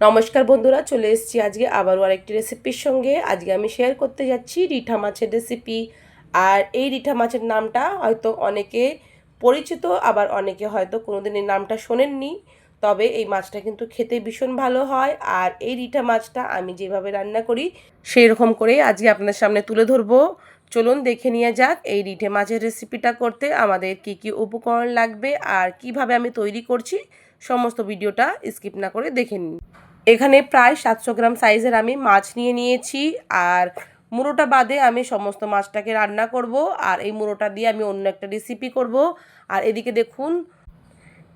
নমস্কার বন্ধুরা, চলে এসেছি আজকে আবারও আরেকটি রেসিপির সঙ্গে। আজকে আমি শেয়ার করতে যাচ্ছি রিঠা মাছের রেসিপি। আর এই রিঠা মাছের নামটা হয়তো অনেকে পরিচিত, আবার অনেকে হয়তো কোনোদিন এই নামটা শোনেননি। তবে এই মাছটা কিন্তু খেতে ভীষণ ভালো হয়। আর এই রিঠা মাছটা আমি যেভাবে রান্না করি সেই রকম করেই আজকে আপনার সামনে তুলে ধরবো। চলুন দেখে নিয়ে যাক এই রিঠে মাছের রেসিপিটা করতে আমাদের কি কি উপকরণ লাগবে আর কিভাবে আমি তৈরি করছি। সমস্ত ভিডিওটা স্কিপ না করে দেখে নিন। এখানে প্রায় 700 গ্রাম সাইজের আমি মাছ নিয়ে নিয়েছি। আর মুড়োটা বাদে আমি সমস্ত মাছটাকে রান্না করব। আর এই মুড়োটা দিয়ে আমি অন্য একটা রেসিপি করব। আর এদিকে দেখুন,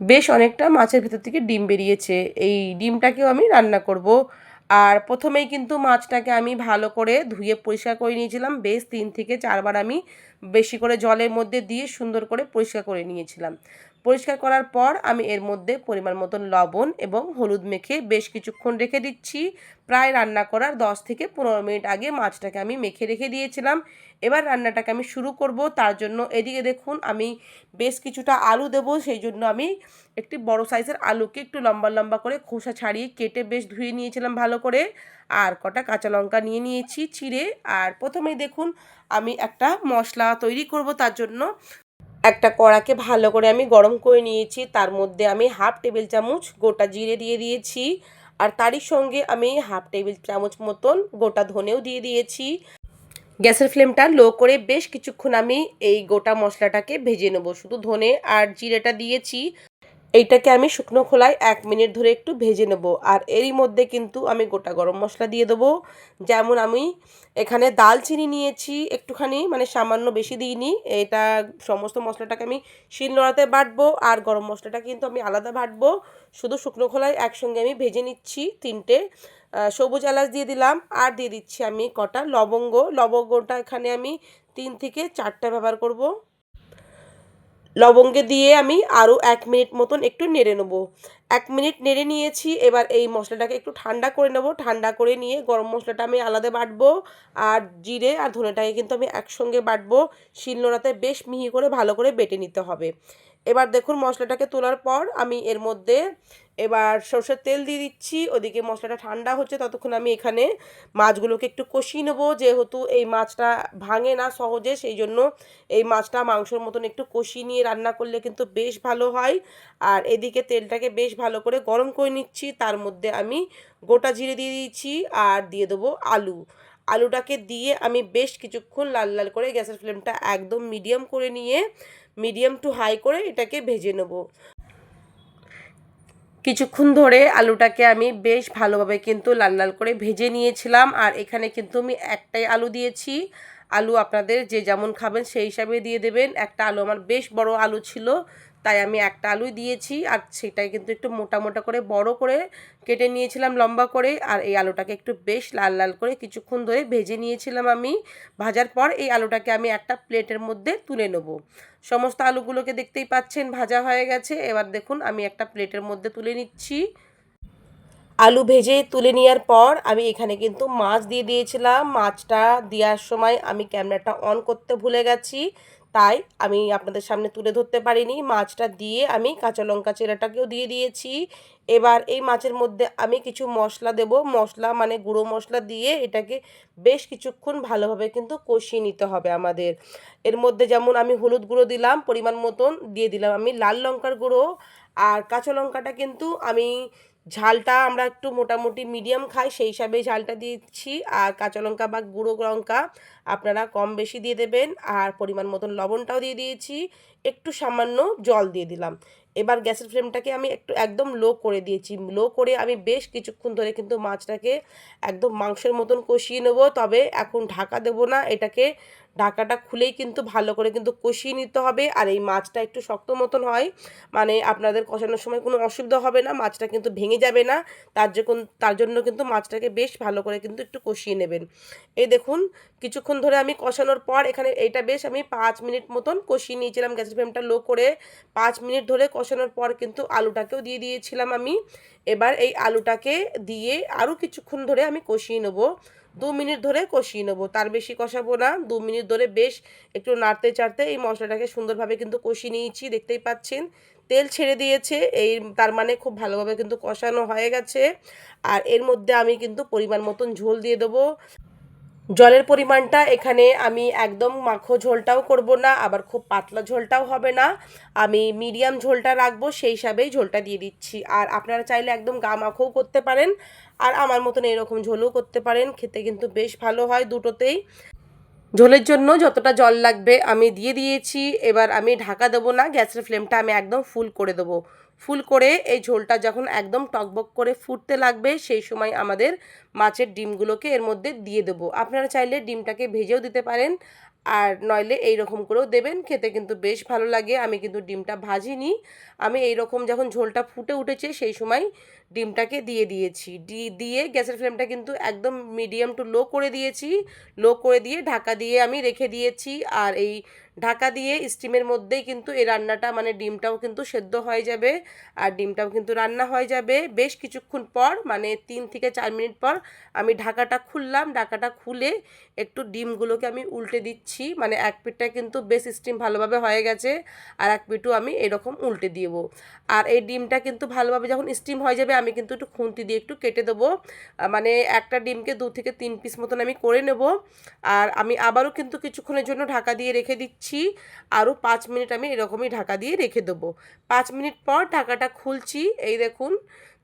বেশ অনেকটা মাছের ভেতর থেকে ডিম বেরিয়েছে। এই ডিমটাকেও আমি রান্না করব। আর প্রথমেই কিন্তু মাছটাকে আমি ভালো করে ধুয়ে পরিষ্কার করে নিয়েছিলাম। বেশ 3 থেকে 4 বার আমি বেশি করে জলের মধ্যে দিয়ে সুন্দর করে পরিষ্কার করে নিয়েছিলাম। পরিষ্কার করার পর আমি এর মধ্যে পরিমাণ মতন লবণ এবং হলুদ মেখে বেশ কিছুক্ষণ রেখে দিচ্ছি। প্রায় রান্না করার 10 থেকে 15 মিনিট আগে মাছটাকে আমি মেখে রেখে দিয়েছিলাম। এবার রান্নাটাকে আমি শুরু করব। তার জন্য এদিকে দেখুন, আমি বেশ কিছুটা আলু দেবো। সেই জন্য আমি একটি বড় সাইজের আলুকে একটু লম্বা লম্বা করে খোসা ছাড়িয়ে কেটে বেশ ধুয়ে নিয়েছিলাম ভালো করে। আর কটা কাঁচা লঙ্কা নিয়ে নিয়েছি চিড়ে। আর প্রথমেই দেখুন, আমি একটা মশলা তৈরি করব। তার জন্য একটা কড়াকে ভালো করে আমি গরম করে নিয়েছি। তার মধ্যে আমি হাফ টেবিল চামচ গোটা জিরে দিয়ে দিয়েছি। আর তারই সঙ্গে আমি হাফ টেবিল চামচ মতন গোটা ধনেও দিয়ে দিয়েছি। গ্যাসের ফ্লেমটা লো করে বেশ কিছুক্ষণ আমি এই গোটা মশলাটাকে ভেজে নেব। শুধু ধনে আর জিরেটা দিয়েছি। এইটাকে আমি শুকনো খোলায় 1 মিনিট ধরে একটু ভেজে নেব। আর এরই মধ্যে কিন্তু আমি গোটা গরম মশলা দিয়ে দেবো। যেমন আমি এখানে দালচিনি নিয়েছি একটুখানি, মানে সামান্য, বেশি দিইনি। এটা সমস্ত মশলাটাকে আমি শিলনোড়াতে বাটবো। আর গরম মশলাটা কিন্তু আমি আলাদা বাটবো। শুধু শুকনো খোলায় একসঙ্গে আমি ভেজে নিচ্ছি। 3টে সবুজ এলাচ দিয়ে দিলাম। আর দিয়ে দিচ্ছি আমি কটা লবঙ্গ। লবঙ্গটা এখানে আমি 3 থেকে 4টা ব্যবহার করব। লবঙ্গে দিয়ে আমি আরও 1 মিনিট মতন একটু নেড়ে নেবো। 1 মিনিট নেড়ে নিয়েছি। এবার এই মশলাটাকে একটু ঠান্ডা করে নেব। ঠান্ডা করে নিয়ে গরম মশলাটা আমি আলাদা বাটবো। আর জিরে আর ধনেটাকে কিন্তু আমি একসঙ্গে বাটবো। শিলনোড়াতে বেশ মিহি করে ভালো করে বেটে নিতে হবে। এবার দেখুন, মশলাটাকে তোলার পর আমি এর মধ্যে এবার সরষের তেল দিয়ে দিচ্ছি। ওদিকে মশলাটা ঠান্ডা হচ্ছে, ততক্ষণ আমি এখানে মাছগুলোকে একটু কষিয়ে নেবো। যেহেতু এই মাছটা ভাঙে না সহজে, সেই জন্য এই মাছটা মাংসর মতন একটু কষিয়ে নিয়ে রান্না করলে কিন্তু বেশ ভালো হয়। আর এদিকে তেলটাকে বেশ ভালো করে গরম করে নিচ্ছি। তার মধ্যে আমি গোটা জিরে দিয়ে দিয়েছি। আর দিয়ে দেবো আলু। আলুটাকে দিয়ে আমি বেশ কিছুক্ষণ লাল লাল করে গ্যাসের ফ্লেমটা একদম মিডিয়াম করে নিয়ে মিডিয়াম টু হাই করে এটাকে ভেজে নেব। কিছুক্ষণ ধরে আলুটাকে আমি বেশ ভালোভাবে কিন্তু লাল লাল করে ভেজে নিয়েছিলাম। আর এখানে কিন্তু আমি একটাই আলু দিয়েছি। আলু আপনাদের যে যেমন খাবেন সেই হিসাবে দিয়ে দেবেন। একটা আলু আমার বেশ বড় আলু ছিল, তাই আমি একটা আলুই দিয়েছি। আর সেটাই কিন্তু একটু মোটা মোটা করে বড় করে কেটে নিয়েছিলাম লম্বা করে। আর এই আলুটাকে একটু বেশ লাল লাল করে কিছুক্ষণ ধরে ভেজে নিয়েছিলাম আমি। ভাজার পর এই আলুটাকে আমি একটা প্লেটের মধ্যে তুলে নেব। সমস্ত আলুগুলোকে দেখতেই পাচ্ছেন ভাজা হয়ে গেছে। এবার দেখুন, আমি একটা প্লেটের মধ্যে তুলে নিচ্ছি। আলু ভেজে তুলে নেওয়ার পর আমি এখানে কিন্তু মাছ দিয়ে দিয়েছিলাম। মাছটা দেওয়ার সময় আমি ক্যামেরাটা অন করতে ভুলে গেছি, তাই আমি আপনাদের সামনে তুলে ধরতে পারিনি। মাছটা দিয়ে আমি কাঁচা লঙ্কা চেরাটাকেও দিয়ে দিয়েছি। এবার এই মাছের মধ্যে আমি কিছু মশলা দেব। মশলা মানে গুঁড়ো মশলা দিয়ে এটাকে বেশ কিছুক্ষণ ভালোভাবে কিন্তু কষিয়ে নিতে হবে আমাদের। এর মধ্যে যেমন আমি হলুদ গুঁড়ো দিলাম পরিমাণ মতন, দিয়ে দিলাম আমি লাল লঙ্কার গুঁড়ো। আর কাঁচা লঙ্কাটা কিন্তু আমি ঝালটা আমরা একটু মোটামুটি মিডিয়াম খাই, সেই হিসাবে ঝালটা দিচ্ছি। আর কাঁচা লঙ্কা বা গুঁড়ো লঙ্কা আপনারা কম বেশি দিয়ে দেবেন। আর পরিমাণ মতন লবণটাও দিয়ে দিয়েছি। একটু সামান্য জল দিয়ে দিলাম। এবার গ্যাসের ফ্লেমটাকে আমি একটু একদম লো করে দিয়েছি। লো করে আমি বেশ কিছুক্ষণ ধরে কিন্তু মাছটাকে একদম মাংসের মতন কষিয়ে নেব। তবে এখন ঢাকা দেব না, এটাকে ঢাকাটা খুলেই কিন্তু ভালো করে কিন্তু কষিয়ে নিতে হবে। আর এই মাছটা একটু শক্ত মতন হয়, মানে আপনাদের কষানোর সময় কোনো অসুবিধা হবে না, মাছটা কিন্তু ভেঙে যাবে না। তার জন্য কিন্তু মাছটাকে বেশ ভালো করে কিন্তু একটু কষিয়ে নেবেন। এই দেখুন, কিছুক্ষণ ধরে আমি কষানোর পর এখানে এইটা বেশ আমি 5 মিনিট মতন কষিয়ে নিয়েছিলাম, গ্যাসের ফ্লেমটা লো করে 5 মিনিট ধরে কষানোর পর কিন্তু আলুটাকেও দিয়ে দিয়েছিলাম আমি। এবার এই আলুটাকে দিয়ে আরও কিছুক্ষণ ধরে আমি কষিয়ে নেবো, 2 মিনিট ধরে কষিয়ে নেবো, তার বেশি কষাবো না। 2 মিনিট ধরে বেশ একটু নাড়তে চাড়তে এই মশলাটাকে সুন্দরভাবে কিন্তু কষিয়ে নিয়েছি, দেখতেই পাচ্ছেন তেল ছেড়ে দিয়েছে, এই তার মানে খুব ভালোভাবে কিন্তু কষানো হয়ে গেছে। আর এর মধ্যে আমি কিন্তু পরিমাণ মতন ঝোল দিয়ে দেবো। জলের পরিমাণটা এখানে আমি একদম মাখো ঝোলটাও করব না, আবার খুব পাতলা ঝোলটাও হবে না, আমি মিডিয়াম ঝোলটা রাখবো, সেই হিসাবেই ঝোলটা দিয়ে দিচ্ছি। আর আপনারা চাইলে একদম গা মাখোও করতে পারেন, আর আমার মতন এরকম ঝোলও করতে পারেন, খেতে কিন্তু বেশ ভালো হয় দুটোতেই। ঝোলের জন্য যতটা জল লাগবে আমি দিয়ে দিয়েছি। এবার আমি ঢাকা দেবো না, গ্যাসের ফ্লেমটা আমি একদম ফুল করে দেবো। ফুল করে এই ঝোলটা যখন একদম টকবক করে ফুটতে লাগবে, সেই সময় আমাদের মাছের ডিমগুলোকে এর মধ্যে দিয়ে দেবো। আপনারা চাইলে ডিমটাকে ভেজেও দিতে পারেন, আর নইলে এই রকম করেও দেবেন, খেতে কিন্তু বেশ ভালো লাগে। আমি কিন্তু ডিমটা ভাজিনি, আমি এই রকম যখন ঝোলটা ফুটে উঠেছে সেই সময় ডিমটাকে দিয়ে দিয়েছি। দিয়ে গ্যাসের ফ্লেমটা কিন্তু একদম মিডিয়াম টু লো করে দিয়েছি। লো করে দিয়ে ঢাকা দিয়ে আমি রেখে দিয়েছি। আর এই ঢাকা দিয়ে স্টিমের মধ্যেই কিন্তু এই রান্নাটা, মানে ডিমটাও কিন্তু সেদ্ধ হয়ে যাবে, আর ডিমটাও কিন্তু রান্না হয়ে যাবে। বেশ কিছুক্ষণ পর, মানে 3 থেকে 4 মিনিট পর আমি ঢাকাটা খুললাম। ঢাকাটা খুলে একটু ডিমগুলোকে আমি উল্টে দিচ্ছি, মানে এক পিঠটা কিন্তু বেশ স্টিম ভালোভাবে হয়ে গেছে, আর এক পিঠও আমি এরকম উল্টে দেবো। আর এই ডিমটা কিন্তু ভালোভাবে যখন স্টিম হয়ে যাবে, আমি কিন্তু একটু খুন্তি দিয়ে একটু কেটে দেবো, মানে একটা ডিমকে 2 থেকে 3 পিস মতন আমি করে নেব। আর আমি আবারও কিন্তু কিছুক্ষণের জন্য ঢাকা দিয়ে রেখে দিচ্ছি, আরও 5 মিনিট আমি এরকমই ঢাকা দিয়ে রেখে দেবো। 5 মিনিট পর ঢাকাটা খুলছি, এই দেখুন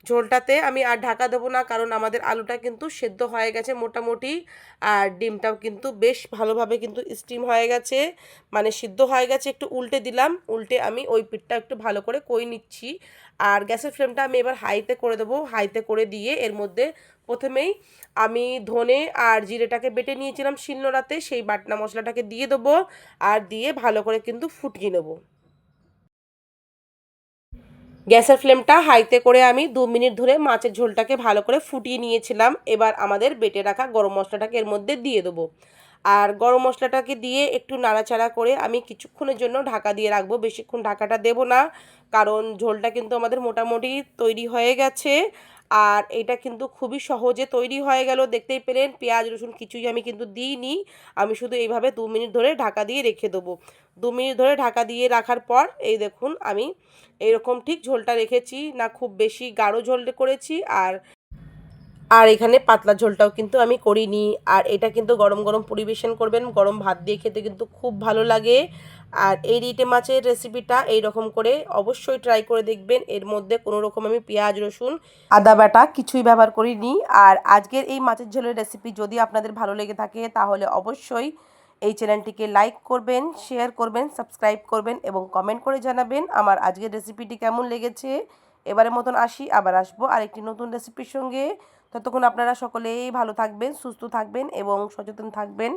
ঝোলটাতে আমি আর ঢাকা দেবো না, কারণ আমাদের আলুটা কিন্তু সেদ্ধ হয়ে গেছে মোটামুটি, আর ডিমটাও কিন্তু বেশ ভালোভাবে কিন্তু স্টিম হয়ে গেছে, মানে সিদ্ধ হয়ে গেছে। একটু উল্টে দিলাম, উল্টে আমি ওই পিঠটা একটু ভালো করে কই নিচ্ছি। আর গ্যাসের ফ্লেমটা আমি এবার হাইতে করে দেবো। হাইতে করে দিয়ে এর মধ্যে প্রথমেই আমি ধনে আর জিরেটাকে বেটে নিয়েছিলাম শিলনোড়াতে, সেই বাটনা মশলাটাকে দিয়ে দেবো, আর দিয়ে ভালো করে কিন্তু ফুটিয়ে নেবো। গ্যাসের ফ্লেমটা হাইতে করে আমি 2 মিনিট ধরে মাছের ঝোলটাকে ভালো করে ফুটিয়ে নিয়েছিলাম। এবার আমাদের বেটে রাখা গরম মশলাটাকে এর মধ্যে দিয়ে দেবো। আর গরম মশলাটাকে দিয়ে একটু নাড়াচাড়া করে আমি কিছুক্ষণের জন্য ঢাকা দিয়ে রাখবো, বেশিক্ষণ ঢাকাটা দেবো না, কারণ ঝোলটা কিন্তু আমাদের মোটামুটি তৈরি হয়ে গেছে। আর এটা কিন্তু খুবই সহজে তৈরি হয়ে গেল, দেখতেই পেলেন পেঁয়াজ রসুন কিছুই আমি কিন্তু দিইনি, আমি শুধু এইভাবে 2 মিনিট ধরে ঢাকা দিয়ে রেখে দেবো। 2 মিনিট ধরে ঢাকা দিয়ে রাখার পর এই দেখুন আমি এইরকম ঠিক ঝোলটা রেখেছি, না খুব বেশি গাঢ় ঝোল করেছি, আর আর এখানে পাতলা ঝোলটাও কিন্তু আমি করিনি। আর এটা কিন্তু গরম গরম পরিবেশন করবেন, গরম ভাত দিয়ে খেতে কিন্তু খুব ভালো লাগে। আর এই রিটে মাছের রেসিপিটা এই রকম করে অবশ্যই ট্রাই করে দেখবেন, এর মধ্যে কোনো রকম আমি পেঁয়াজ রসুন আদা বাটা কিছুই ব্যবহার করিনি। আর আজকের এই মাছের ঝোলের রেসিপি যদি আপনাদের ভালো লেগে থাকে, তাহলে অবশ্যই এই চ্যানেলটিকে লাইক করবেন, শেয়ার করবেন, সাবস্ক্রাইব করবেন এবং কমেন্ট করে জানাবেন আমার আজকের রেসিপিটি কেমন লেগেছে। এবারের মতন আসি, আবার আসবো আরেকটি নতুন রেসিপির সঙ্গে। ততক্ষণ আপনারা সকলেই ভালো থাকবেন, সুস্থ থাকবেন এবং সচেতন থাকবেন।